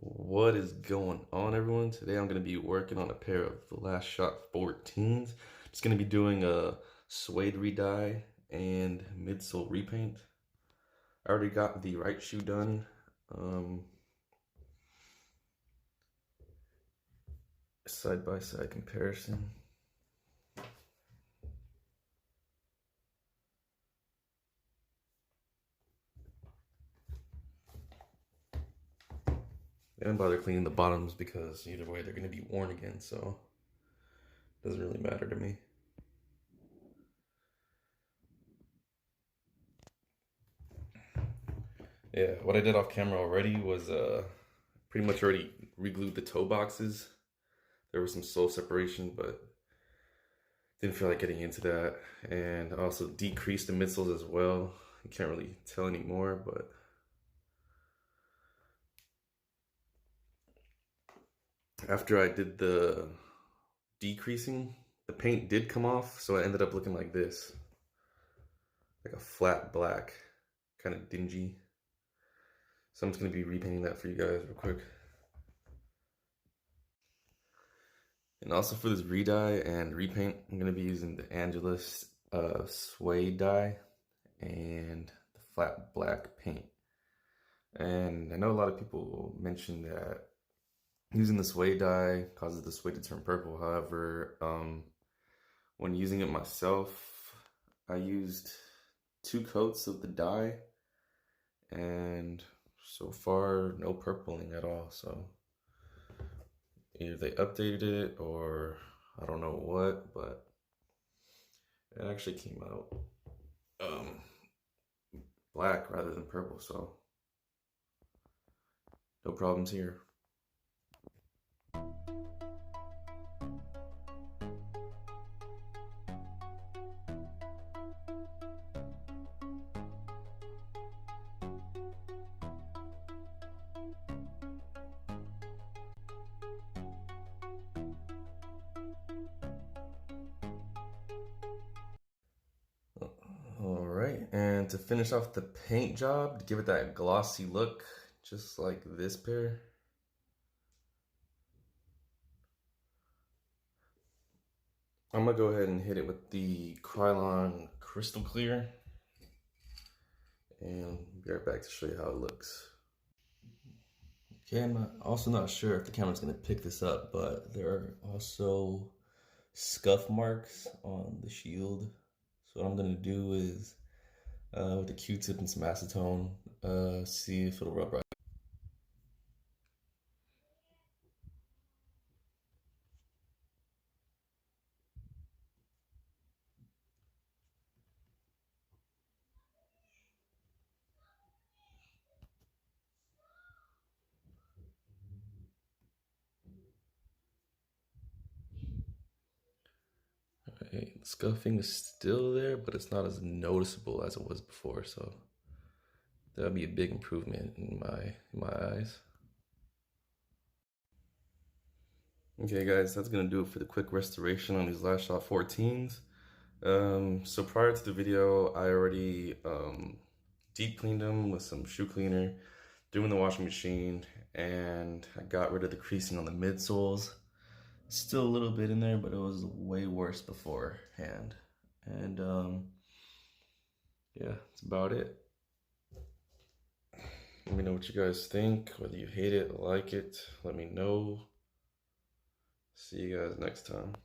What is going on, everyone? Today I'm going to be working on a pair of the Last Shot 14s. Just going to be doing a suede re-dye and midsole repaint. I already got the right shoe done. Side-by-side comparison. I didn't bother cleaning the bottoms because either way they're going to be worn again, so it doesn't really matter to me. Yeah, what I did off camera already was pretty much already reglued the toe boxes. There was some sole separation, but didn't feel like getting into that. And I also decreased the midsoles as well. You can't really tell anymore, but after I did the decreasing, the paint did come off, so it ended up looking like this. Like a flat black, kind of dingy. So I'm just gonna be repainting that for you guys real quick. And also for this re-dye and repaint, I'm gonna be using the Angelus suede dye and the flat black paint. And I know a lot of people mention that using the suede dye causes the suede to turn purple. However, when using it myself, I used 2 coats of the dye, and so far no purpling at all. So either they updated it or I don't know what, but it actually came out black rather than purple, so no problems here. All right, and to finish off the paint job, to give it that glossy look, just like this pair, I'm gonna go ahead and hit it with the Krylon Crystal Clear, and be right back to show you how it looks. Okay, I'm also not sure if the camera's gonna pick this up, but there are also scuff marks on the shield. So what I'm gonna do is, with a Q-tip and some acetone, see if it'll rub right. Right, scuffing is still there, but it's not as noticeable as it was before, so that'll be a big improvement in my eyes. Okay guys, that's gonna do it for the quick restoration on these Last Shot 14s. So prior to the video, I already deep cleaned them with some shoe cleaner, threw in the washing machine, and I got rid of the creasing on the midsoles. Still a little bit in there, but it was way worse beforehand. And yeah, that's about it. Let me know what you guys think, whether you hate it, like it, let me know. See you guys next time.